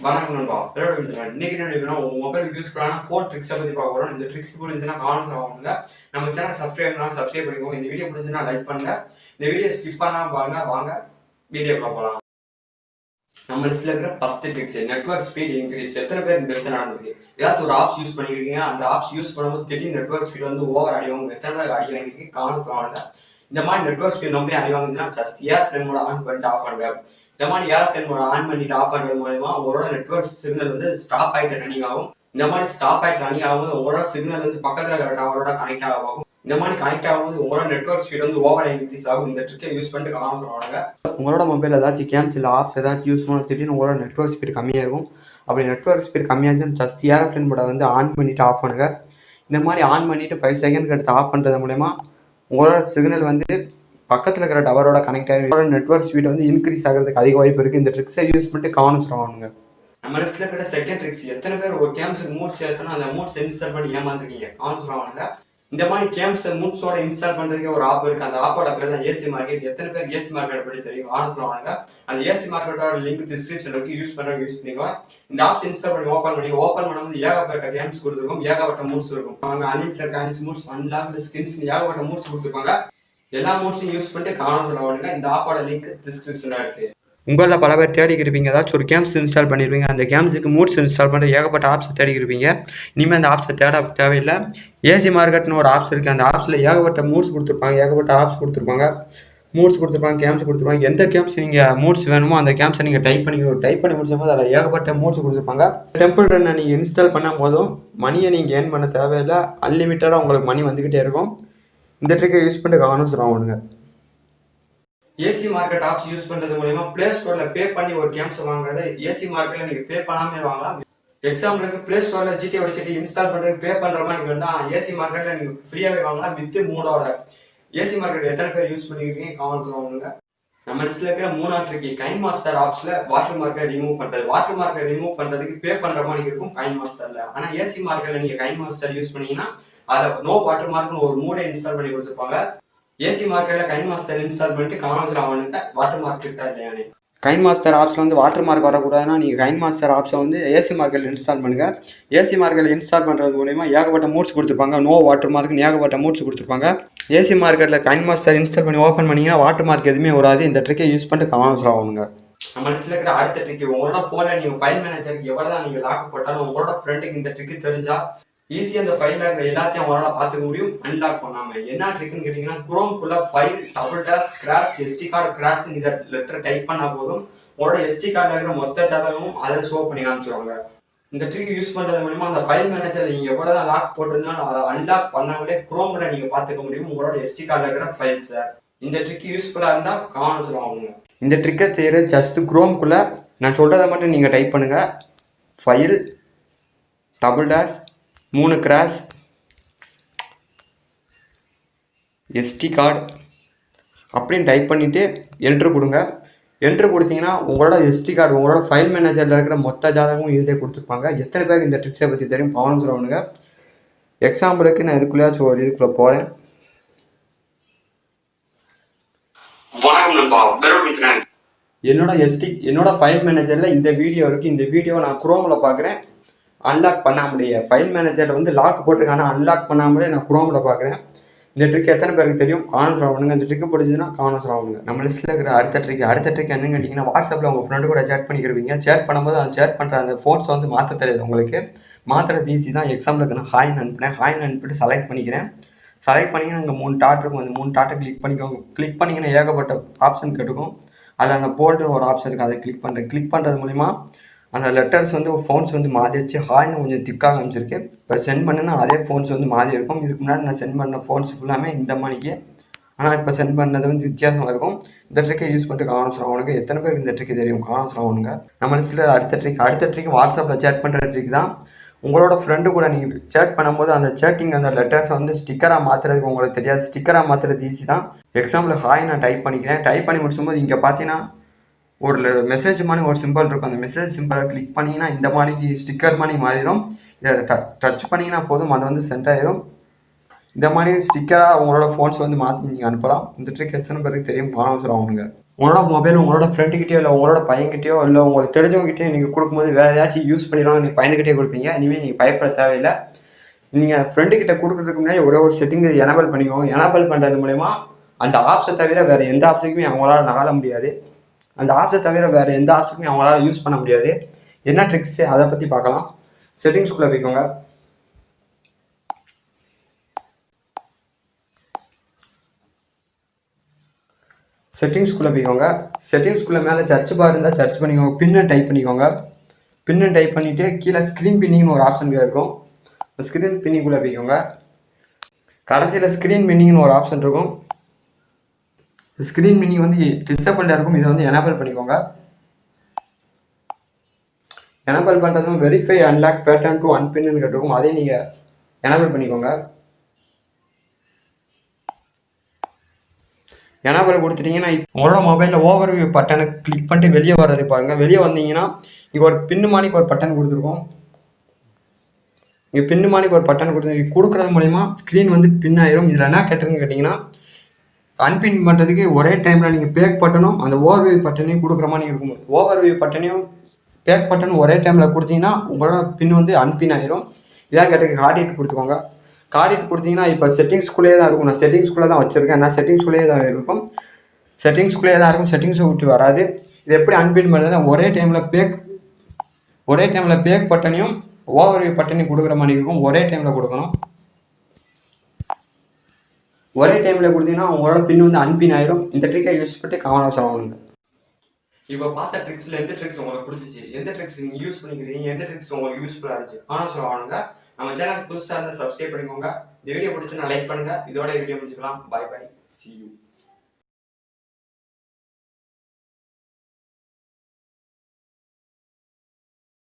வணக்கம் நண்பா. இன்னைக்கு என்ன உங்க மொபைலுக்கு யூஸ் பண்ணான ஃபோன் ட்ரிக்ஸை பத்தி பார்க்க போறோம். இந்த ட்ரிக்ஸ் புரிஞ்சுன்னா காணுங்க. நம்ம சேனல் சப்ஸ்கிரைப் பண்ணிக்கோங்க. இந்த வீடியோ பிடிச்சுன்னா லைக் பண்ணுங்க. இந்த வீடியோ ஸ்கிப் பண்ணாம பாருங்க. வாங்க வீடியோக்குள்ள போகலாம். நம்ம லிஸ்ட்ல இருக்கிற first tricks network speed increase. எத்தனை பேர் இந்த விஷயம் நடந்திருக்கு? ஏதாச்சும் ஒரு ஆப்ஸ் யூஸ் பண்ணிருக்கீங்க, அந்த ஆப்ஸ் யூஸ் பண்ணும்போது திடீர்னு நெட்வொர்க் ஸ்பீட் வந்து ஓவர் அடிவாங்க. எத்தனை பேர் அடிவாங்க காணுங்க. இந்த மாதிரி நெட்வொர்க் ஸ்பீட் ரொம்ப அடிவாங்கன்னா ஜஸ்ட் ஏர்பிளேன் மோட ஆன் பண்ணிட்டு ஆஃப் பண்ணுங்க. இந்த மாதிரி ஏர்பிளேன் மோட ஆன் பண்ணிட்டு ஆஃப் பண்ணுறது மூலமா உங்களோட நெட்வொர்க் சிக்னல் வந்து ஸ்டாப் ஆகிட்டு ரன்னிங் ஆகும். இந்த மாதிரி ஸ்டாப் ஆகிட்டு ரன்னிங் ஆகும்போது உங்களோட சிக்னல் வந்து பக்கத்தில் இருக்கிற டவரோட கனெக்ட் ஆகும். இந்த மாதிரி கனெக்ட் ஆகும்போது உங்களோட நெட்வொர்க் ஸ்பீட் வந்து ஓவர் இன்க்ரீஸ் ஆகும். இந்த ட்ரிக்கை யூஸ் பண்ணிட்டு காணுங்க. உங்களோட மொபைல் ஏதாச்சும் கேம்ஸ் இல்லை ஆப்ஸ் ஏதாச்சும் யூஸ் பண்ண திடீர்னு உங்களோட நெட்வொர்க் ஸ்பீட் கம்மியாக இருக்கும். அப்படி நெட்வொர்க் ஸ்பீட் கம்மியாச்சுன்னு ஜஸ்ட் ஏரோப்ளேன் மோட வந்து ஆன் பண்ணிவிட்டு ஆஃப் பண்ணுங்கள். இந்த மாதிரி ஆன் பண்ணிவிட்டு 5 செகண்ட் எடுத்து ஆஃப் பண்ணுறது மூலமா உங்களோட சிக்னல் வந்து பக்கத்தில் இருக்கிற டவரோட கனெக்ட் ஆகி நெட்வொர்க் ஸ்பீட் வந்து இன்க்ரீஸ் ஆகிறதுக்கு அதிக வாய்ப்பு இருக்குது. இந்த ட்ரிக்ஸை யூஸ் பண்ணிட்டு கவனிச்சிருவானுங்க. நம்ம லிஸ்ட்ல இருக்கிற செகண்ட் ட்ரிக்ஸ் எத்தனை பேர் ஒரு கேம்ஸுக்கு மூட்ஸ் ஏற்றணும் அந்த மூட்ஸ் இன்ஸ்டால் பண்ணி ஏமாந்துருக்கீங்க கவனிச்சிருவானுங்க. இந்த மாதிரி கேம்ஸ் மூட்ஸோட இன்ஸ்டால் பண்ணுறதுக்கு ஒரு ஆப் இருக்குது. அந்த ஆப்போட பேர் தான் ஏசி மார்க்கெட். எத்தனை பேர் ஏசி மார்க்கெட் பற்றி தெரியும் கவனிச்சிருவானுங்க. அந்த ஏசி மார்க்கெட்டோட லிங்க் டிஸ்கிரிப்ஷன் இருக்கு. யூஸ் பண்ணிக்கோ. இந்த ஆப்ஸ் இன்ஸ்டால் பண்ணி ஓப்பன் பண்ணும்போது ஏகப்பட்ட கேம்ஸ் கொடுத்துருக்கும், ஏகப்பட்ட மூட்ஸ் இருக்கும். அவங்க unlimited coins, modes, unlocked skins, ஏகப்பட்ட மூட்ஸ் கொடுத்துருப்பாங்க. எல்லா மூட்ஸையும் யூஸ் பண்ணிட்டு கவனிச்சிருவானுங்க. இந்த ஆப்போட லிங்க் டிஸ்கிரிப்ஷன்ல இருக்கு. உங்களில் பல பேர் தேடிக்கிருப்பீங்க, ஏதாச்சும் ஒரு கேம்ஸ் இன்ஸ்டால் பண்ணியிருப்பீங்க. அந்த கேம்ஸுக்கு மூட்ஸ் இன்ஸ்டால் பண்ணி ஏகப்பட்ட ஆப்ஸை தேடிக்கிருப்பீங்க. இனிமேல் அந்த ஆப்ஸை தேட தேவையில்லை. ஏசி மார்க்கெட்னு ஒரு ஆப்ஸ் இருக்குது. அந்த ஆப்ஸில் ஏகப்பட்ட மூட்ஸ் கொடுத்துருப்பாங்க, ஏகப்பட்ட ஆப்ஸ் கொடுத்துருப்பாங்க, மூட்ஸ் கொடுத்துருப்பாங்க, கேம்ஸ் கொடுத்துருப்பாங்க. எந்த கேம்ஸ் நீங்கள் மூட்ஸ் வேணுமோ அந்த கேம்ஸை நீங்கள் டைப் பண்ணி முடிச்சும்போது அதில் ஏகப்பட்ட மூட்ஸ் கொடுத்துருப்பாங்க. டெம்பிள் ரன்னை நீங்கள் இன்ஸ்டால் பண்ணால் போதும், மணியை நீங்கள் ஏர்ன் பண்ண தேவையில்லை. அன்லிமிட்டடாக உங்களுக்கு மணி வந்துக்கிட்டே இருக்கும். இந்த ட்ரிக்கை யூஸ் பண்ணிட்டு கவனிச்சிருவானுங்க. ஏசி மார்க்கெட் ஆப்ஸ் யூஸ் பண்றது மூலமா பிளே ஸ்டோர்ல பே பண்ணி ஒரு கேம்ஸ் வாங்குறத ஏசி மார்க்கெட்ல நீங்க பே பண்ணாமே வாங்கலாம். எக்ஸாம்பிளுக்கு பிளே ஸ்டோர்ல ஜிடி ஒரு சிட்டி இன்ஸ்டால் பண்றதுக்கு பே பண்ற மாதிரி நீங்க இருந்தா ஏசி மார்க்கெட்ல நீங்க ஃப்ரீயாவே வாங்கலாம் வித் மூடோட. ஏசி மார்க்கெட் எத்தனை பேர் யூஸ் பண்ணிருக்கீங்க கவனிச்சிருவாங்க. நம்ம லிஸ்ட்ல இருக்கிற மூணாவது ட்ரிக் கைன் மாஸ்டர் ஆப்ஸ்ல வாட்டர் மார்க்கெட் ரிமூவ் பண்றது. வாட்டர் மார்க்கெட் ரிமூவ் பண்றதுக்கு பே பண்ற மாதிரி இருக்கும் கைன் மாஸ்டர்ல. ஆனா ஏசி மார்க்கெட்ல நீங்க கைன் மாஸ்டர் யூஸ் பண்ணீங்கன்னா அதை நோ வாட்டர் மார்க்னு ஒரு மூடை இன்ஸ்டால் பண்ணி கொடுத்துருப்பாங்க. ஏசி மார்க்கெட்ல கைன் மாஸ்டர் இன்ஸ்டால் பண்ணிட்டு கவனிச்சிருவானுங்க வாட்டர் மார்க் இருக்கா இல்லையானே. கைன் மாஸ்டர் ஆப்ஸில் வந்து வாட்டர் மார்க் வரக்கூடாதுன்னா நீங்கள் கைன் மாஸ்டர் ஆப்ஸை வந்து ஏசி மார்க்கெட்டில் இன்ஸ்டால் பண்ணுங்கள். ஏசி மார்க்கெட்டில் இன்ஸ்டால் பண்ணுறது மூலிமா ஏகப்பட்ட மூட்ஸ் கொடுத்துருப்பாங்க. நோ வாட்டர் மார்க்னு ஏகப்பட்ட மூட்ஸ் கொடுத்துருப்பாங்க. ஏசி மார்க்கெட்டில் கைன் மாஸ்டர் இன்ஸ்டால் பண்ணி ஓப்பன் பண்ணிங்கன்னா வாட்டர் மார்க் எதுவுமே வராது. இந்த ட்ரிக்கை யூஸ் பண்ணிட்டு கவனிச்சிருவானுங்க. நம்ம லிஸ்ட்ல இருக்கிற அடுத்த ட்ரிக் உங்களோட ஃபோனில் நீங்கள் ஃபைல் மேனேஜருக்கு எவ்வளோ தான் நீங்கள் லாக் போட்டாலும் உங்களோட ஃப்ரெண்டுக்கு இந்த ட்ரிக்கு தெரிஞ்சா ஈஸியாக அந்த ஃபைலில் இருக்கிற எல்லாத்தையும் அவங்களால பார்த்துக்க முடியும் அன்லாக் பண்ணாமல். என்ன ட்ரிக்னு கேட்டிங்கன்னா குரோம்குள்ள ஃபைல் $, எஸ்டி கார்டு கிராஸ் இந்த லெட்டர் டைப் பண்ணால் போதும் உங்களோட எஸ்டி கார்டில் இருக்கிற மொத்த ஜாதகமும் அதில் ஷோ பண்ணி காமிச்சிருவாங்க. இந்த ட்ரிக் யூஸ் பண்ணுறது மூலிமா அந்த ஃபைல் மேனேஜர் நீங்கள் எவ்வளோ தான் லாக் போட்டிருந்தாலும் அதை அன்லாக் பண்ணாமலே குரோமில் நீங்கள் பார்த்துக்க முடியும் உங்களோட எஸ்டி கார்டில் இருக்கிற ஃபைல்ஸை. இந்த ட்ரிக் யூஸ்ஃபுல்லாக இருந்தால் கவனிச்சிருவாங்க. இந்த ட்ரிக்கை செய்கிற ஜஸ்ட் குரோம்குள்ளே நான் சொல்கிறத மட்டும் நீங்கள் டைப் பண்ணுங்கள். ஃபைல் $3 கிராஸ் எஸ்டி கார்டு அப்படின்னு டைப் பண்ணிவிட்டு என்ட்ரு கொடுங்க. என்ட்ரு கொடுத்தீங்கன்னா உங்களோட எஸ்டி கார்டு உங்களோட ஃபைல் மேனேஜரில் இருக்கிற மொத்த ஜாதகமும் ஈஸியாக கொடுத்துருப்பாங்க. எத்தனை பேருக்கு இந்த ட்ரிக்ஸை பற்றி தெரியும் கவனிச்சிருவானுங்க. எக்ஸாம்பிளுக்கு நான் இதுக்குள்ளேயாச்சும் ஒரு இதுக்குள்ளே போகிறேன். என்னோட ஃபைல் மேனேஜரில் இந்த வீடியோ இருக்குது. இந்த வீடியோ நான் குரோமில் பார்க்குறேன். அன்லாக் பண்ணாமலேயே ஃபைல் மேனேஜரில் வந்து லாக் போட்டிருக்காங்க. அன்லாக் பண்ணாமலே நான் குரோமில் பார்க்குறேன். இந்த ட்ரிக் எத்தனை பேருக்கு தெரியும் கவனிச்சிருவானுங்க. இந்த ட்ரிக்கு பிடிச்சதுன்னா கவனிச்சிருவானுங்க. நம்ம லிஸ்ட்டில் இருக்கிற அடுத்த ட்ரிக் என்னன்னு கேட்டிங்கன்னா வாட்ஸ்அப்பில் உங்கள் ஃப்ரெண்டு கூட சேட் பண்ணிக்கிருவீங்க. சேட் பண்ணும்போது அந்த சேட் பண்ணுற அந்த ஃபோன்ஸை வந்து மாற்ற தெரியாது உங்களுக்கு. மாற்றுறது ஈஸி தான். எக்ஸாம்பிளுக்கு நான் ஹாய்னு அனுப்பிட்டு செலக்ட் பண்ணிக்கிறேன். செலக்ட் பண்ணிங்கன்னா இங்கே 3 டாட் இருக்கும். அந்த 3 டாட்டை கிளிக் பண்ணிக்கோங்க. கிளிக் பண்ணிங்கன்னா ஏகப்பட்ட ஆப்ஷன் கேட்டுக்கும். அதில் அந்த போல்டுன்னு ஒரு ஆப்ஷன் இருக்குது. அதை கிளிக் பண்ணுறது மூலிமா அந்த லெட்டர்ஸ் வந்து ஃபோன்ஸ் வந்து மாறி வச்சு ஹாய்னு கொஞ்சம் திக்காக காமிச்சிருக்கு. இப்போ சென்ட் பண்ணுன்னா அதே ஃபோன்ஸ் வந்து மாறி இருக்கும். இதுக்கு முன்னாடி நான் சென்ட் பண்ண ஃபோன்ஸ் ஃபுல்லாமே இந்த மணிக்கு, ஆனால் இப்போ சென்ட் பண்ணது வந்து வித்தியாசமாக இருக்கும். இந்த ட்ரிக்கை யூஸ் பண்ணிட்டு கவனிச்சிருவானுங்க. எத்தனை பேருக்கு இந்த ட்ரிக்கு தெரியும் கவனிச்சிருவானுங்க. நம்ம லிஸ்ட்டில் அடுத்த ட்ரிக் வாட்ஸ்அப்பில் சேட் பண்ணுற ட்ரிக் தான். உங்களோட ஃப்ரெண்டு கூட நீங்கள் சேட் பண்ணும்போது அந்த சேட்டிங் அந்த லெட்டர்ஸை வந்து ஸ்டிக்கராக மாற்றுறதுக்கு உங்களுக்கு தெரியாது. ஸ்டிக்கராக மாற்றுறது ஈஸி தான். எக்ஸாம்பிள் ஹாய் நான் டைப் பண்ணிக்கிறேன். டைப் பண்ணி முடிச்சும்போது இங்கே பார்த்தீங்கன்னா ஒரு மெசேஜ் மாதிரி ஒரு சிம்பிள் இருக்கும். அந்த மெசேஜ் சிம்பிளை கிளிக் பண்ணிங்கன்னா இந்த மாதிரி ஸ்டிக்கர் மாதிரி மாறிடும். இதை டச் பண்ணிங்கன்னா போதும் அது வந்து சென்ட் ஆயிடும். இந்த மாதிரி ஸ்டிக்கராக உங்களோட ஃபோன்ஸ் வந்து மாற்றி நீங்கள் அனுப்பலாம். இந்த ட்ரிக் எத்தனை பேருக்கு தெரியும் கவனிச்சிருவானுங்க. உங்களோட மொபைல் உங்களோட ஃப்ரெண்டுக்கிட்டயோ இல்லை உங்களோட பையன்கிட்டயோ இல்லை உங்களுக்கு தெரிஞ்சவங்ககிட்டயோ நீங்கள் கொடுக்கும்போது வேறு ஏதாச்சும் யூஸ் பண்ணிடுவாங்க நீங்கள் பயந்துக்கிட்டே கொடுப்பீங்க. இனிமேல் நீங்கள் பயப்பட தேவையில்லை. நீங்கள் ஃப்ரெண்டுக்கிட்ட கொடுக்குறதுக்கு முன்னாடி ஒரே ஒரு செட்டிங் எனேபிள் பண்ணிக்கோங்க. எனேபிள் பண்ணுறது மூலமா அந்த ஆப்ஸை தவிர வேறு எந்த ஆப்ஸுக்குமே அவங்களால நகல முடியாது. அந்த ஆப்ஸை தவிர வேறு எந்த ஆப்ஸுக்குமே அவங்களால யூஸ் பண்ண முடியாது. என்ன ட்ரிக்ஸு அதை பற்றி பார்க்கலாம். செட்டிங்ஸ்குள்ளே போய்க்கோங்க. செட்டிங்ஸ்குள்ளே போய்க்கோங்க. செட்டிங்ஸ்குள்ளே மேலே சர்ச் பார் இருந்தால் சர்ச் பண்ணிக்கோங்க. பின்னு டைப் பண்ணிக்கோங்க. பின்னு டைப் பண்ணிவிட்டு கீழே ஸ்க்ரீன் பின்னிங்னு ஒரு ஆப்ஷன் இருக்கும். ஸ்க்ரீன் பின்னிங்குள்ளே போய்க்கோங்க. கடைசியில் ஸ்க்ரீன் பின்னிங்னு ஒரு ஆப்ஷன் இருக்கும். ஸ்க்ரீன் பின்னிங் வந்து டிசேபிள்டாக இருக்கும். இதை வந்து எனேபிள் பண்ணிக்கோங்க. எனேபிள் பண்ணுறதும் வெரிஃபை அன்லாக் பேட்டர்ன் டு அன்பின்னு கேட்டிருக்கும். அதையும் நீங்கள் எனேபிள் பண்ணிக்கோங்க. எனேபிள் கொடுத்துட்டிங்கன்னா உங்களோட மொபைலில் ஓவர்வியூ பட்டனை கிளிக் பண்ணிட்டு வெளியே வர்றது பாருங்கள். வெளியே வந்தீங்கன்னா இங்கே ஒரு பின்னு மாணிக்கு ஒரு பட்டன் கொடுத்துருக்கோம். இங்கே பின்னு மாணிக்கு ஒரு பட்டன் கொடுக்குறது மூலிமா ஸ்க்ரீன் வந்து பின் ஆயிடும். இதில் என்ன கேட்டிருக்குன்னு கேட்டிங்கன்னா அன்பின் பண்ணுறதுக்கு ஒரே டைமில் நீங்கள் பேக் பட்டனும் அந்த ஓவர்வியூ பட்டனையும் கொடுக்குற மாதிரி இருக்கும். ஓவர்வியூ பட்டனையும் பேக் பட்டன் ஒரே டைமில் கொடுத்தீங்கன்னா உங்களோட பின் வந்து அன்பின் ஆயிடும். இதான் கேட்டிருக்கு. ஹார்ட் கொடுத்துக்கோங்க. கார்டிட் கொடுத்தீங்கன்னா இப்போ செட்டிங்ஸ்குள்ளேயே தான் இருக்கும். நான் செட்டிங்ஸ்குள்ளே தான் வச்சுருக்கேன். நான் செட்டிங்ஸ்குள்ளேயே தான் இருக்கும். செட்டிங்ஸ்குள்ளேயே தான் இருக்கும். செட்டிங்ஸை விட்டு வராது. இது எப்படி அன்பின் பண்ணுறது? ஒரே டைமில் பேக் பட்டனையும் ஓவர்வியூ பட்டனையும் கொடுக்குற மாதிரி இருக்கும். ஒரே டைமில் கொடுக்கணும். ஒரே டைமில் கொடுத்தீங்கன்னா உங்களோட பின் வந்து அன்பின் ஆயிரும். இந்த ட்ரிக்கை யூஸ் பண்ணிட்டு கவனம் சொல்லணுங்க. இப்போ பார்த்த ட்ரிக்ஸில் எந்த ட்ரிக்ஸ் உங்களுக்கு பிடிச்சிச்சு, எந்த ட்ரிக்ஸ் நீங்கள் யூஸ் பண்ணிக்கிறீங்க, எந்த ட்ரிக்ஸ் உங்களுக்கு யூஸ்ஃபுல்லாக இருந்துச்சு ஆனால் சொல்லணுங்க. நம்ம சேனல் புதுசாக இருந்தால் சப்ஸ்கிரைப் பண்ணிக்கோங்க. இந்த வீடியோ பிடிச்சி நான் லைக் பண்ணுங்கள். இதோட வீடியோ முடிச்சுக்கலாம். Bye bye. See you.